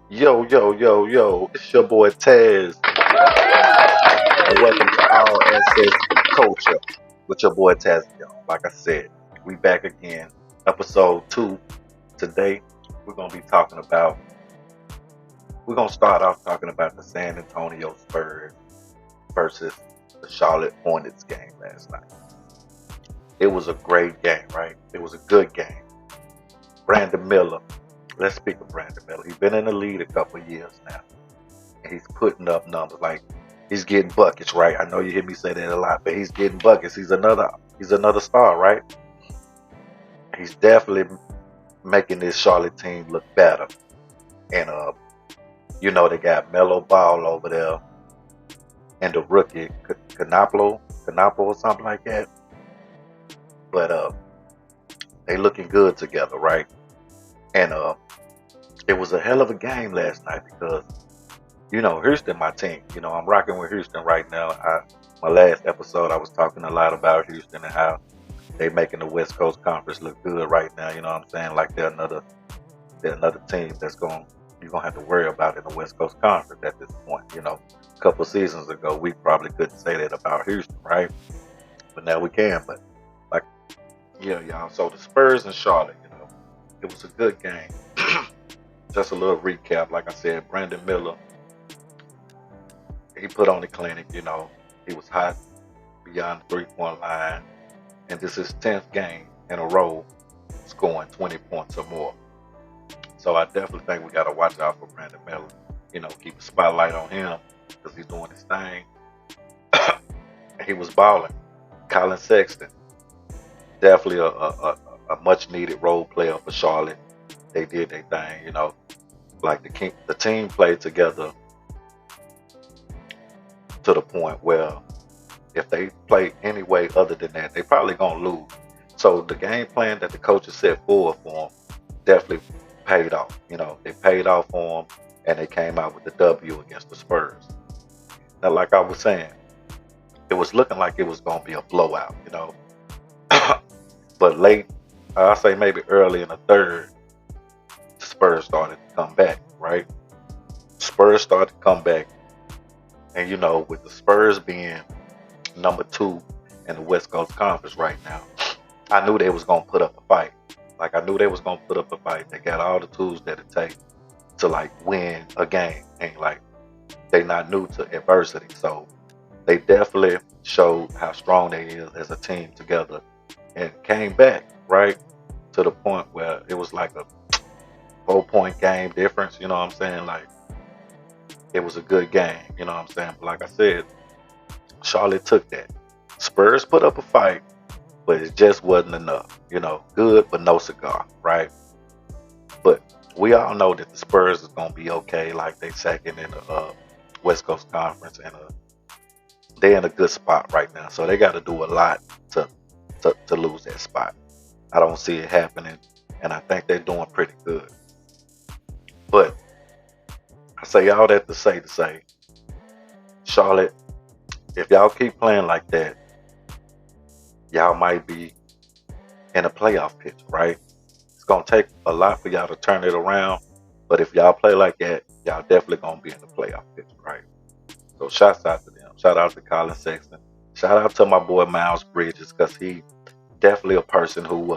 Yo, yo, yo, yo, it's your boy Taz, and welcome to All Access Culture with your boy Taz. Like I said, we back again, episode 2. Today, we're going to be talking about, we're going to start off talking about the San Antonio Spurs versus the Charlotte Hornets game last night. It was a great game, right? It was a good game. Brandon Miller, let's speak of Brandon Miller. He's been in the league a couple of years now. He's putting up numbers like he's getting buckets, right? I know you hear me say that a lot, but he's getting buckets. He's another star, right? He's definitely making this Charlotte team look better. And they got Melo Ball over there and the rookie Canapo or something like that. But they looking good together, right? And it was a hell of a game last night because Houston, my team. I'm rocking with Houston right now. My last episode, I was talking a lot about Houston and how they making the West Coast Conference look good right now. You know what I'm saying? Like they're another team you're gonna have to worry about in the West Coast Conference at this point. A couple of seasons ago, we probably couldn't say that about Houston, right? But now we can. But like, yeah, y'all. So the Spurs and Charlotte, it was a good game. Just a little recap. Like I said, Brandon Miller, he put on the clinic. He was hot beyond the 3-point line, and this is his 10th game in a row scoring 20 points or more. So I definitely think we got to watch out for Brandon Miller. Keep a spotlight on him because he's doing his thing. And he was balling. Colin Sexton, definitely a much needed role player for Charlotte. They did their thing. Like the team played together to the point where if they play any way other than that, they probably gonna lose. So the game plan that the coaches set forward for them definitely paid off. They paid off for them, and they came out with the W against the Spurs. Now, like I was saying, it was looking like it was gonna be a blowout. But late, I say maybe early in the third, the Spurs started to come back. Right? Spurs started to come back, and with the Spurs being number 2 in the West Coast Conference right now, I knew they was gonna put up a fight. Like I knew they was gonna put up a fight. They got all the tools that it takes to like win a game, and like they not new to adversity. So they definitely showed how strong they is as a team together, and came back right to the point where it was like a 4-point game difference. You know what I'm saying? Like it was a good game. You know what I'm saying? But like I said, Charlotte took that. Spurs put up a fight, but it just wasn't enough. Good but no cigar, right? But we all know that the Spurs is gonna be okay. Like they second in the West Coast Conference, and they're in a good spot right now. So they got to do a lot to lose that spot. I don't see it happening, and I think they're doing pretty good. But I say all that to say, Charlotte, if y'all keep playing like that, y'all might be in a playoff picture, right? It's gonna take a lot for y'all to turn it around, but if y'all play like that, y'all definitely gonna be in the playoff picture, right? So shouts out to them. Shout out to Colin Sexton. Shout out to my boy Miles Bridges because he definitely a person who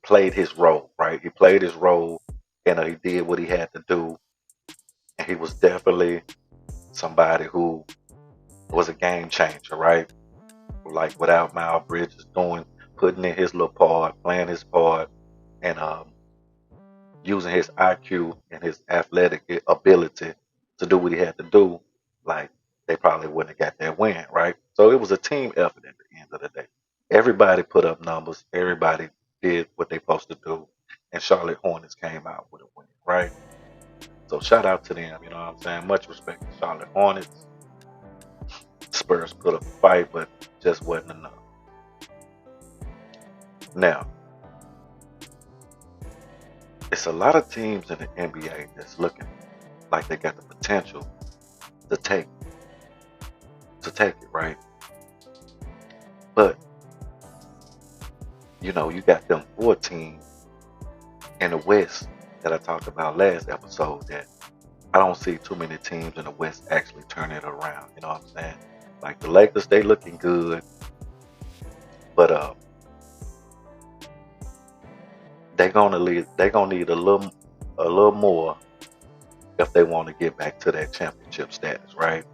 played his role, right? He played his role, and he did what he had to do, and he was definitely somebody who was a game changer, right? Like without Miles Bridges putting in his little part, playing his part, and using his IQ and his athletic ability to do what he had to do, like they probably wouldn't have got that win, right? So it was a team effort at the end of the day. Everybody put up numbers. Everybody did what they supposed to do, and Charlotte Hornets came out with a win, right? So shout out to them. You know what I'm saying? Much respect to Charlotte Hornets. Spurs put up a fight, but just wasn't enough. Now, it's a lot of teams in the NBA that's looking like they got the potential to take it, right? But you got them 14 in the West that I talked about last episode that I don't see too many teams in the West actually turning it around. You know what I'm saying? Like the Lakers, they looking good, but they gonna need a little more if they want to get back to that championship status, right?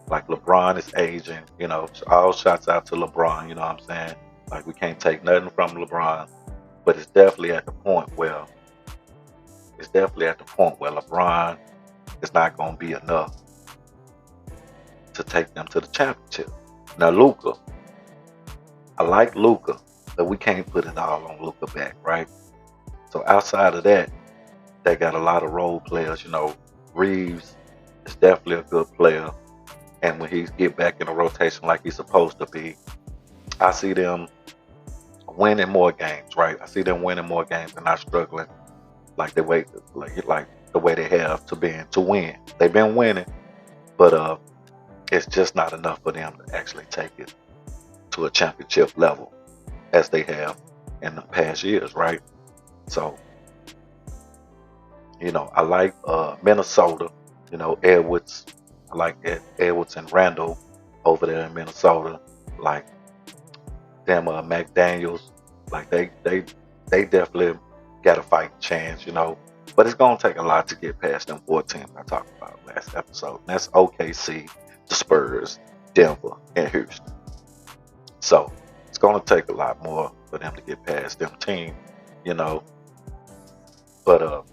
Like LeBron is aging, you know, all shots out to LeBron, you know what I'm saying? Like we can't take nothing from LeBron, but it's definitely at the point where LeBron is not gonna be enough to take them to the championship. Now Luca, I like Luca, but we can't put it all on Luca back, right? So outside of that, they got a lot of role players, you know. Reeves is definitely a good player. And when he get back in the rotation like he's supposed to be, I see them winning more games, right? I see them winning more games and not struggling like the way they have to win. They've been winning, but it's just not enough for them to actually take it to a championship level as they have in the past years, right? So, you know, I like Minnesota, you know, Edwards. I like Edwards and Randall over there in Minnesota. Like them McDaniels, like they definitely got a fighting chance, you know. But it's gonna take a lot to get past them 4 teams I talked about last episode. And that's OKC, the Spurs, Denver, and Houston. So it's gonna take a lot more for them to get past them teams, you know. But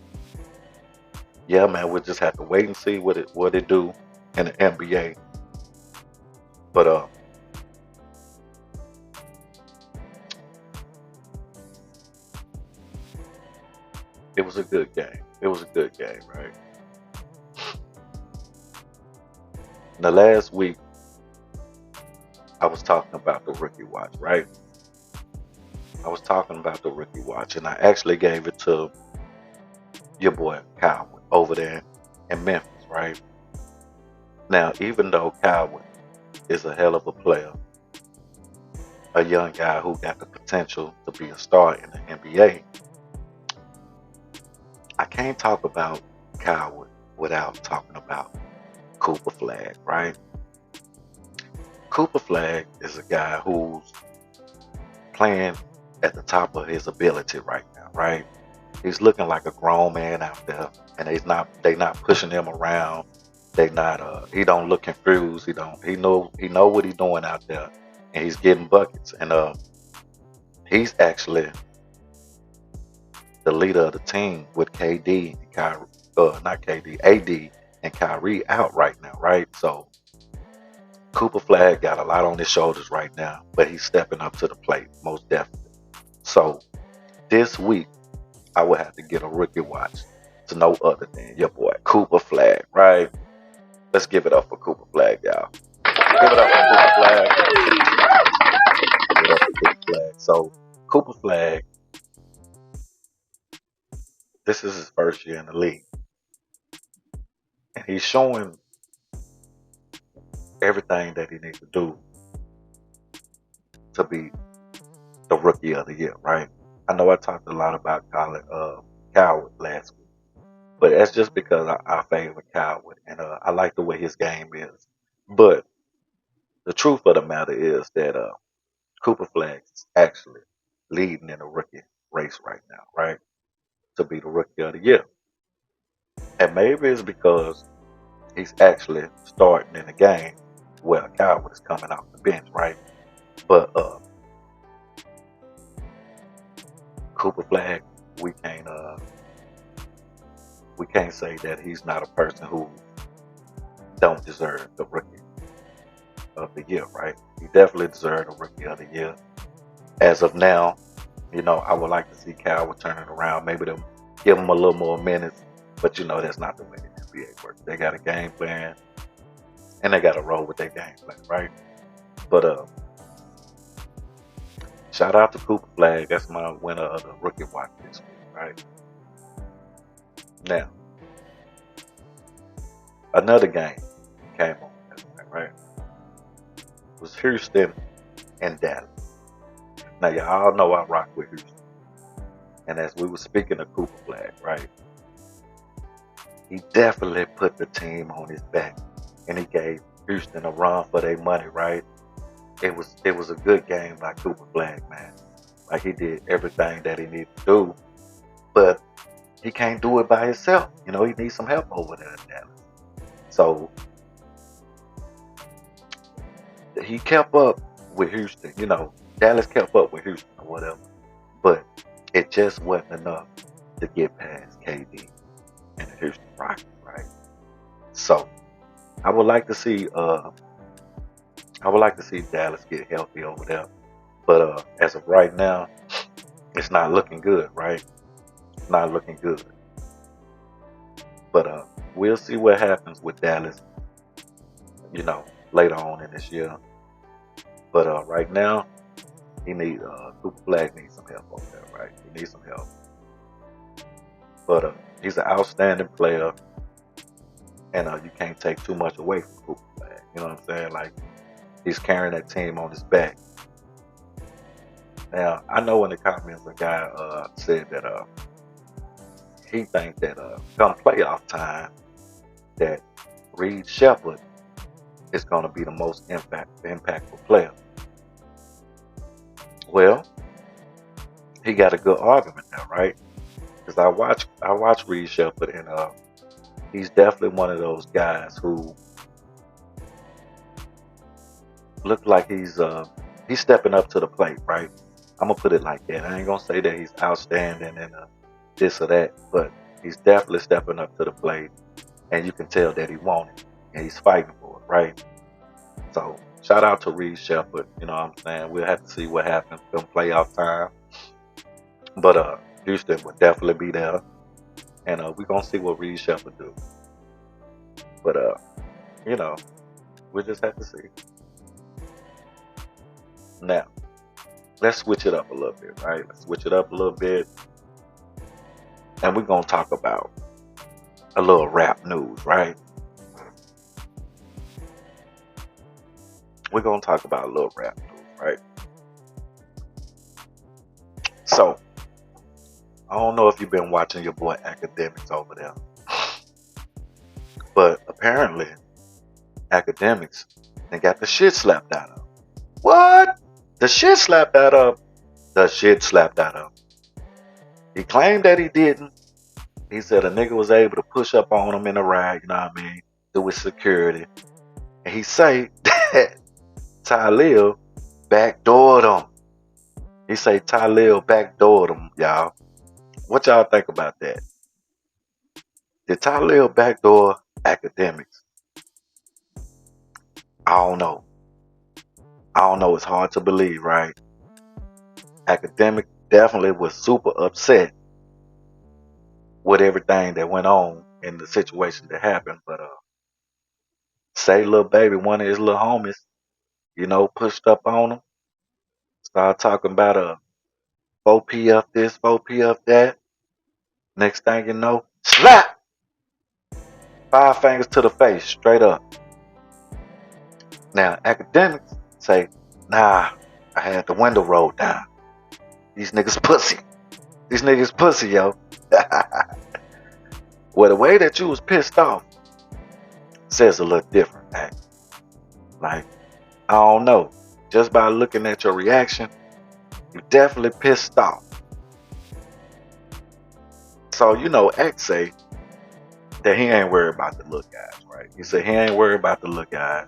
yeah, man, we'll just have to wait and see what it do in the NBA. But it was a good game. It was a good game, right? Now last week I was talking about the rookie watch, right? I was talking about the rookie watch, and I actually gave it to your boy Coward over there in Memphis, right? Now, even though Coward is a hell of a player, a young guy who got the potential to be a star in the NBA, I can't talk about Coward without talking about Cooper Flag, right? Cooper Flag is a guy who's playing at the top of his ability right now, right? He's looking like a grown man out there, and they not pushing him around. They not he don't look confused. He know what he's doing out there, and he's getting buckets. And he's actually the leader of the team with KD and Kyrie, not KD, AD and Kyrie out right now, right? So Cooper Flag got a lot on his shoulders right now, but he's stepping up to the plate most definitely. So this week I would have to get a rookie watch to no other than your boy Cooper Flag, right? Let's give it up for Cooper Flag, y'all. Give it up for Cooper Flag. Give it up for Cooper Flag. So Cooper Flag, this is his first year in the league, and he's showing everything that he needs to do to be the rookie of the year, right? I know I talked a lot about Coward last week, but that's just because I favor Coward and I like the way his game is. But the truth of the matter is that Cooper Flag is actually leading in the rookie race right now, right? To be the rookie of the year. And maybe it's because he's actually starting in the game where Coward is coming off the bench, right? But Cooper Flag, we can't uh we can't say that he's not a person who don't deserve the rookie of the year, right? He definitely deserved the rookie of the year. As of now, you know, I would like to see Coward turn it around. Maybe to give him a little more minutes, but you know that's not the way the NBA works. They got a game plan, and they got to roll with their game plan, right? But shout out to Cooper Flag. That's my winner of the rookie watch this week, right? Now, another game came on last night, right? It was Houston and Dallas. Now, y'all know I rock with Houston. And as we were speaking of Cooper Flag, right? He definitely put the team on his back, and he gave Houston a run for their money. Right? It was a good game by Cooper Flag, man. Like he did everything that he needed to do, but he can't do it by himself. He needs some help over there in Dallas. So he kept up with Houston. Dallas kept up with Houston or whatever, but it just wasn't enough to get past KD and the Houston Rockets, right? So I would like to see Dallas get healthy over there, but as of right now, it's not looking good, right? It's not looking good. But we'll see what happens with Dallas, you know, later on in this year. But right now, Cooper Flag needs some help over there, right? He needs some help. But he's an outstanding player, and you can't take too much away from Cooper Flag. You know what I'm saying? Like he's carrying that team on his back. Now I know in the comments a guy said that he thinks that come playoff time that Reed Shepard is going to be the most impactful player. Well, he got a good argument now, right? Because I watch Reed Shepard, and he's definitely one of those guys who look like he's stepping up to the plate, right? I'm gonna put it like that. I ain't gonna say that he's outstanding and this or that, but he's definitely stepping up to the plate, and you can tell that he wants it and he's fighting for it, right? So shout out to Reed Shepard. You know what I'm saying? We'll have to see what happens come playoff time, but Houston will definitely be there, and we're gonna see what Reed Shepard do. But you know, we just have to see. Now, let's switch it up a little bit, right? Let's switch it up a little bit, and we're gonna talk about a little rap news, right? We're gonna talk about a little rap news, right? So, I don't know if you've been watching your boy Academics over there, but apparently Academics they got the shit slapped out of him. What? The shit slapped out of? The shit slapped out of him. He claimed that he didn't. He said a nigga was able to push up on him in a ride, you know what I mean, through his security. And he say that Talil backdoored him. He say Talil backdoored him, y'all. What y'all think about that? Did Talil backdoor Academics? I don't know. I don't know. It's hard to believe, right? Academic definitely was super upset with everything that went on in the situation that happened. But say little baby, one of his little homies, pushed up on him, started talking about a 4PF this, 4PF that. Next thing you know, slap! 5 fingers to the face, straight up. Now, Academics say, nah, I had the window rolled down. These niggas pussy. These niggas pussy, yo. Well, the way that you was pissed off says a little different, man. Like, I don't know. Just by looking at your reaction, you definitely pissed off. So, X say that he ain't worried about the little guys, right? He said he ain't worried about the little guys.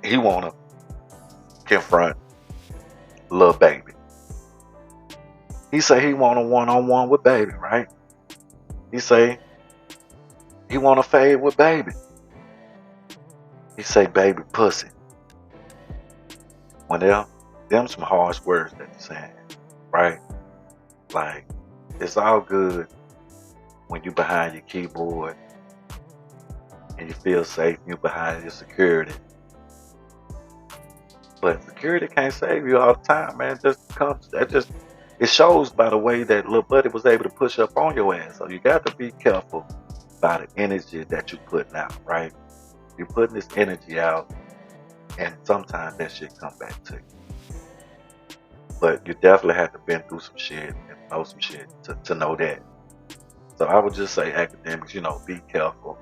He wanna confront little baby. He say he want a one-on-one with baby, right? He say he want to fade with baby. He say baby pussy. Well, them some harsh words that he's saying, right? Like, it's all good when you behind your keyboard and you feel safe, you behind your security. But security can't save you all the time, man. It shows by the way that little buddy was able to push up on your ass. So you got to be careful by the energy that you putting out, right? You're putting this energy out, and sometimes that shit come back to you. But you definitely have to been through some shit and know some shit to know that. So I would just say academics, be careful.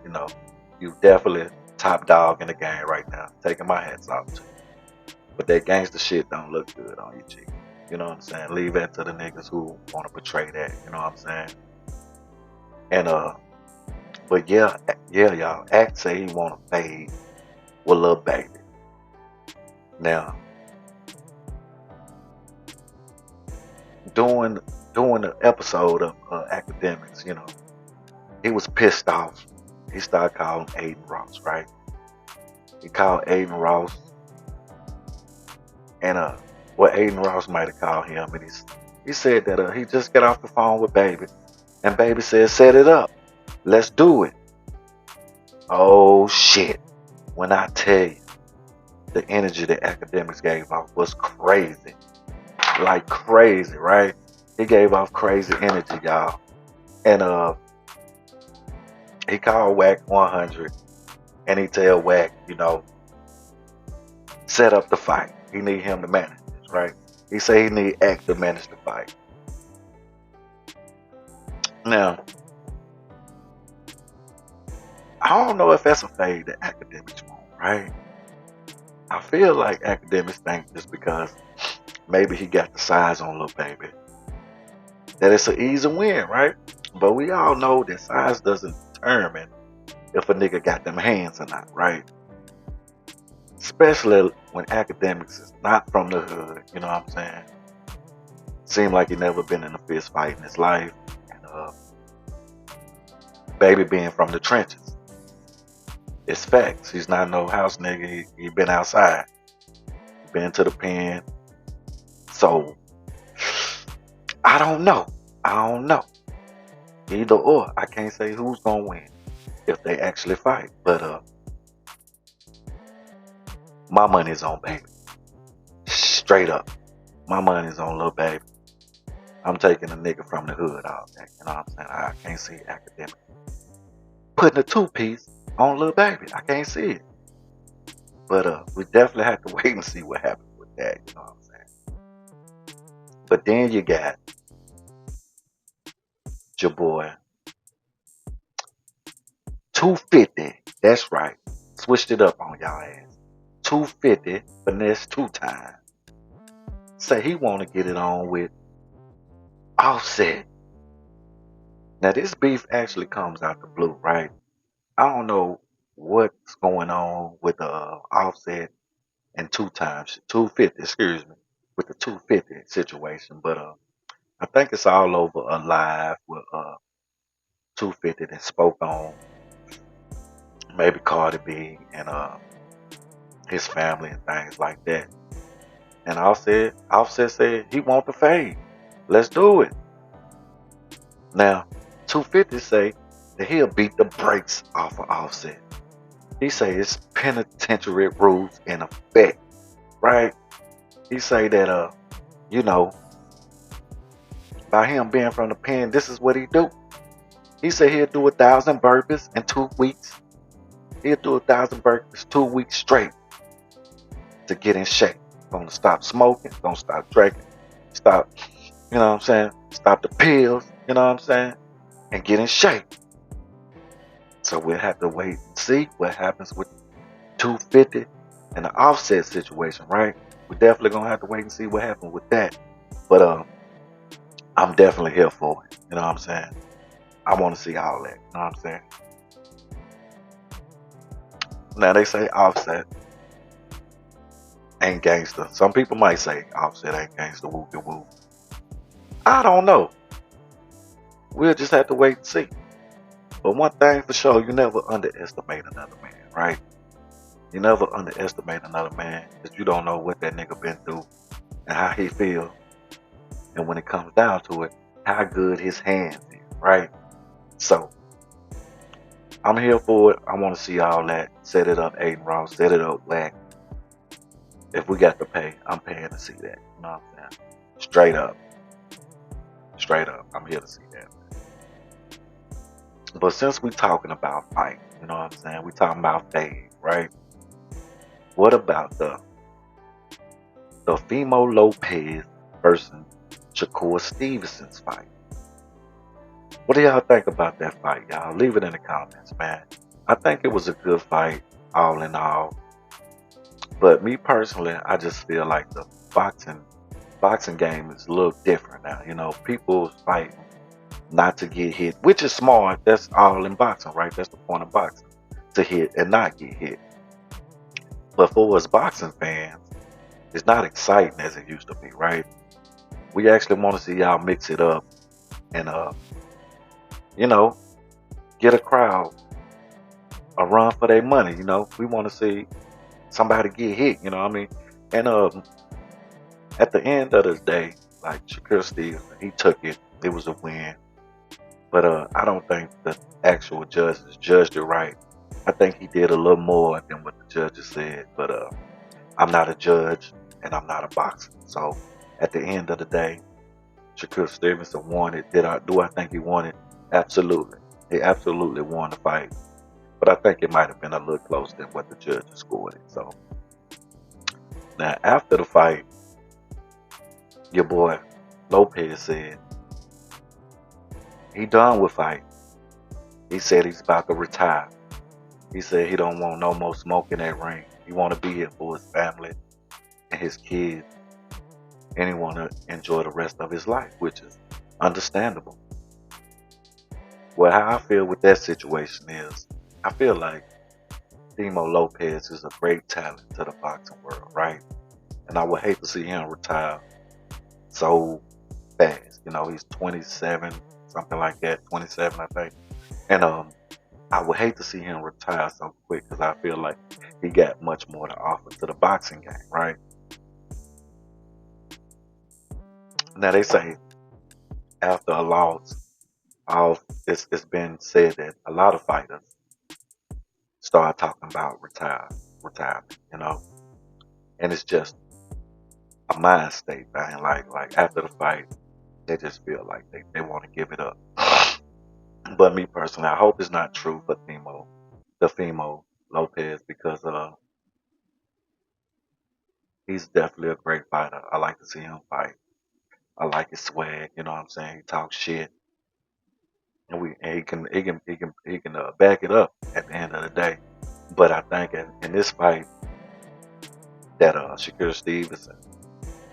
You definitely top dog in the game right now. Taking my hats off to you. But that gangster shit don't look good on you, G. You know what I'm saying? Leave that to the niggas who want to portray that. You know what I'm saying? And but yeah, y'all. Act say he want to fade with Lil Baby. Now, doing the episode of academics, he was pissed off. He started calling Aiden Ross, right? He called Aiden Ross, and Aiden Ross might have called him, and he said that he just got off the phone with Baby, and Baby said, "Set it up, let's do it." Oh shit! When I tell you, the energy that academics gave off was crazy, like crazy, right? He gave off crazy energy, y'all, and he called Wack 100, and he tell Wack, set up the fight. He need him to manage this, right? He say he need Act to manage the fight. Now, I don't know if that's a fade that academics want, right? I feel like academics think just because maybe he got the size on Lil Baby, that it's an easy win, right? But we all know that size doesn't determine if a nigga got them hands or not, right? Especially when academics is not from the hood, you know what I'm saying? Seem like he never been in a fist fight in his life. And Baby being from the trenches. It's facts. He's not no house nigga. He been outside. Been to the pen. So I don't know. Either or. I can't say who's gonna win if they actually fight. But my money's on Baby. Straight up. My money's on Lil Baby. I'm taking a nigga from the hood all day. You know what I'm saying? I can't see academic putting a two-piece on Lil Baby. I can't see it. But we definitely have to wait and see what happens with that. You know what I'm saying? But then you got your boy 250. That's right. Switched it up on y'all ass. 250 finesse 2 times. Say he want to get it on with Offset. Now this beef actually comes out the blue, right? I don't know what's going on with the Offset and 2 times 250. Excuse me, with the 250 situation, but I think it's all over a live with 250 that spoke on maybe Cardi B and his family and things like that. And Offset said he want the fade. Let's do it. Now, 250 say that he'll beat the brakes off of Offset. He say it's penitentiary rules in effect, right? He say that you know, by him being from the pen, this is what he do. He said he'll do 1,000 burpees in 2 weeks. He'll do 1,000 burpees 2 weeks straight to get in shape. Gonna stop smoking, gonna stop drinking, stop, you know what I'm saying? Stop the pills, you know what I'm saying? And get in shape. So we'll have to wait and see what happens with 250 and the Offset situation, right? We're definitely gonna have to wait and see what happens with that. But I'm definitely here for it. You know what I'm saying? I want to see all that. You know what I'm saying? Now they say Offset ain't gangster. Some people might say Offset ain't gangster. Whoop de whoop. I don't know. We'll just have to wait and see. But one thing for sure, you never underestimate another man, right? You never underestimate another man because you don't know what that nigga been through and how he feel. And when it comes down to it, how good his hands is, right? So I'm here for it. I want to see all that. Set it up, Aiden Ross. Set it up, Wack. If we got to pay, I'm paying to see that. You know what I'm saying? Straight up. Straight up. I'm here to see that. But since we talking about fight, you know what I'm saying? We talking about fade, right? What about the Femo Lopez versus Shakur Stevenson's fight? What do y'all think about that fight, y'all? Leave it in the comments, man. I think it was a good fight, all in all. But me personally, I just feel like the boxing game is a little different now. You know, people fight not to get hit, which is smart. That's all in boxing, right? That's the point of boxing, to hit and not get hit. But for us boxing fans, it's not exciting as it used to be, right? We actually want to see y'all mix it up and you know, get a crowd a run for their money. You know, we want to see somebody get hit. You know what I mean? And at the end of the day, like Shakur Stevenson, he took it. It was a win. But I don't think the actual judges judged it right. I think he did a little more than what the judges said. But I'm not a judge and I'm not a boxer. So at the end of the day, Shakur Stevenson won it. Do I think he won it? Absolutely. He absolutely won the fight. But I think it might have been a little closer than what the judges scored it. So now after the fight, your boy Lopez said he done with fight. He said he's about to retire. He said he don't want no more smoke in that ring. He want to be here for his family and his kids, and he want to enjoy the rest of his life, which is understandable. Well, how I feel with that situation is, I feel like Timo Lopez is a great talent to the boxing world, right? And I would hate to see him retire so fast. You know, he's 27, something like that, 27, I think. And I would hate to see him retire so quick because I feel like he got much more to offer to the boxing game, right? Now they say after a loss, all it's been said that a lot of fighters start talking about retirement, you know, and it's just a mind state thing. Like after the fight, they just feel like they want to give it up. But me personally, I hope it's not true for the Fimo Lopez, because he's definitely a great fighter. I like to see him fight. I like his swag. You know what I'm saying? He talks shit, and he can back it up at the end of the day. But I think in this fight that Shakur Stevenson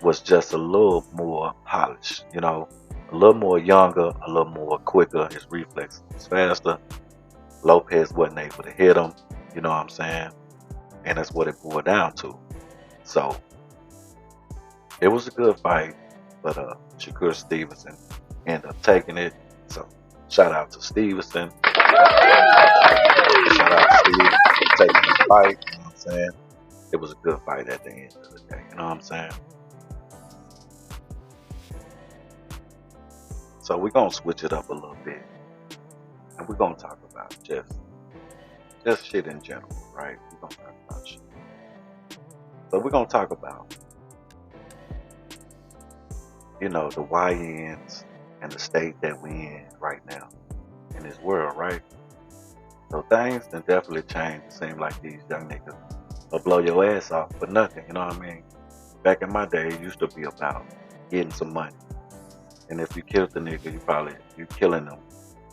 was just a little more polished. You know, a little more younger, a little more quicker. His reflexes was faster. Lopez wasn't able to hit him. You know what I'm saying? And that's what it boiled down to. So it was a good fight, but Shakur Stevenson ended up taking it. So shout out to Stevenson. Shout out to Steve for taking the fight. You know what I'm saying? It was a good fight at the end of the day. You know what I'm saying? So we're gonna switch it up a little bit, and we're gonna talk about just shit in general, right? We're gonna talk about shit. So we're gonna talk about, you know, the YNs and the state that we in right now in this world, right? So things can definitely change. It seems like these young niggas will blow your ass off for nothing, you know what I mean? Back in my day, it used to be about getting some money. And if you killed the nigga, you killing him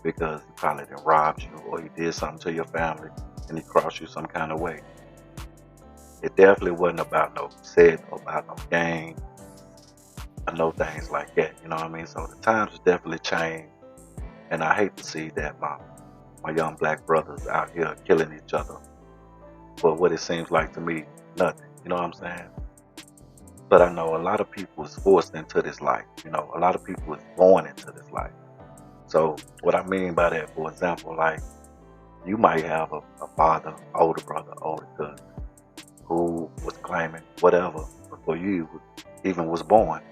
because he probably done robbed you or he did something to your family and he crossed you some kind of way. It definitely wasn't about no gang or no things like that, you know what I mean? So the times have definitely changed, and I hate to see that my young black brothers out here killing each other for what it seems like to me, nothing. You know what I'm saying? But I know a lot of people is forced into this life. You know, a lot of people is born into this life. So what I mean by that, for example, like you might have a father, older brother, older cousin who was claiming whatever before you even was born.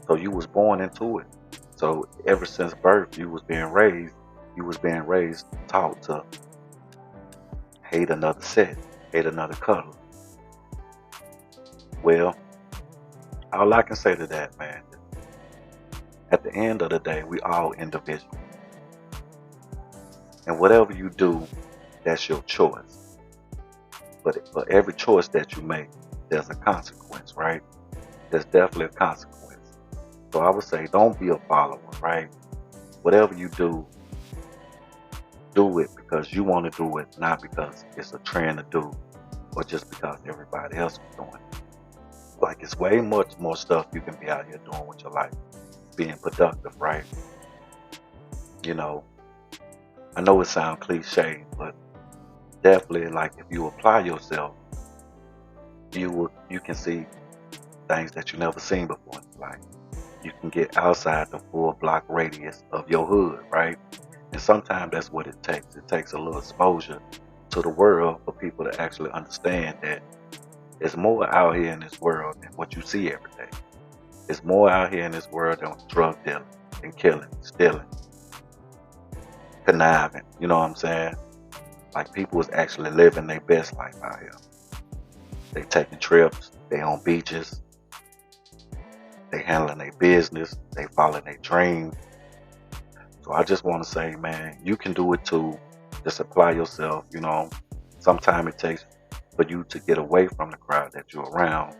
So you was born into it. So ever since birth, you was being raised, taught to hate another set, hate another color. Well, all I can say to that, man, at the end of the day, we all individual. And whatever you do, that's your choice. But for every choice that you make, there's a consequence, right? There's definitely a consequence. So I would say don't be a follower, right? Whatever you do, do it because you want to do it, not because it's a trend to do or just because everybody else is doing it. Like it's way much more stuff you can be out here doing with your life, being productive, right? You know, I know it sounds cliche, but definitely like if you apply yourself, you can see things that you never seen before in life. You can get outside the 4 block radius of your hood, right? And sometimes that's what it takes. It takes a little exposure to the world for people to actually understand that there's more out here in this world than what you see every day. There's more out here in this world than drug dealing and killing, stealing, conniving. You know what I'm saying? Like people is actually living their best life out here. They taking trips, they on beaches, they handling their business, they following their dreams. So I just want to say, man, you can do it too. Just apply yourself. You know, sometimes it takes for you to get away from the crowd that you're around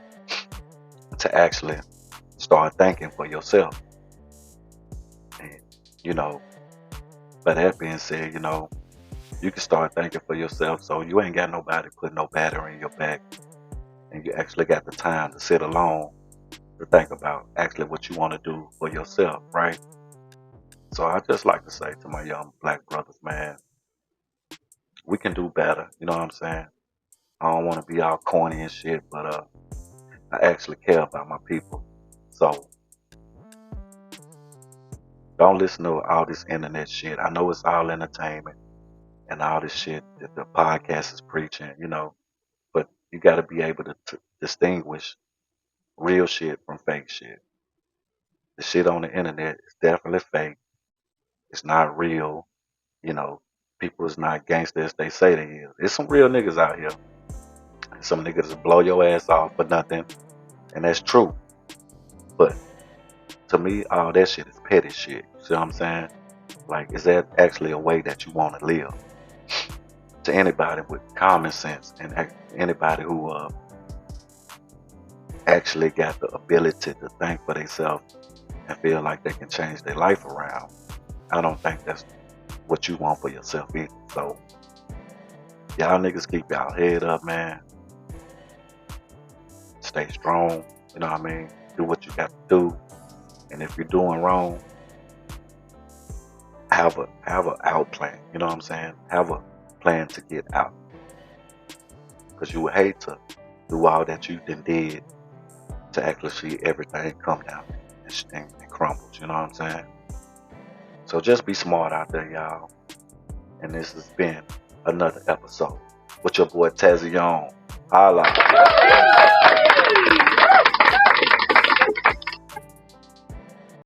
to actually start thinking for yourself. And, you know, by that being said, you know, you can start thinking for yourself so you ain't got nobody put no battery in your back and you actually got the time to sit alone to think about actually what you want to do for yourself, right? So I just like to say to my young black brothers, man, we can do better. You know what I'm saying? I don't want to be all corny and shit, but I actually care about my people. So don't listen to all this internet shit. I know it's all entertainment and all this shit that the podcast is preaching, you know, but you got to be able to distinguish real shit from fake shit. The shit on the internet is definitely fake. It's not real. You know, people is not gangsters they say they is. There's some real niggas out here. Some niggas will blow your ass off for nothing, and that's true. But to me, all that shit is petty shit. You see what I'm saying? Like, is that actually a way that you want to live? To anybody with common sense and anybody who actually got the ability to think for themselves and feel like they can change their life around, I don't think that's what you want for yourself either. So, y'all niggas keep y'all head up, man. Stay strong. You know what I mean? Do what you got to do. And if you're doing wrong, have a out plan. You know what I'm saying? Have a plan to get out. Because you would hate to do all that you did to actually see everything come down and crumble. You know what I'm saying? So just be smart out there, y'all. And this has been another episode with your boy Tazion. Holla.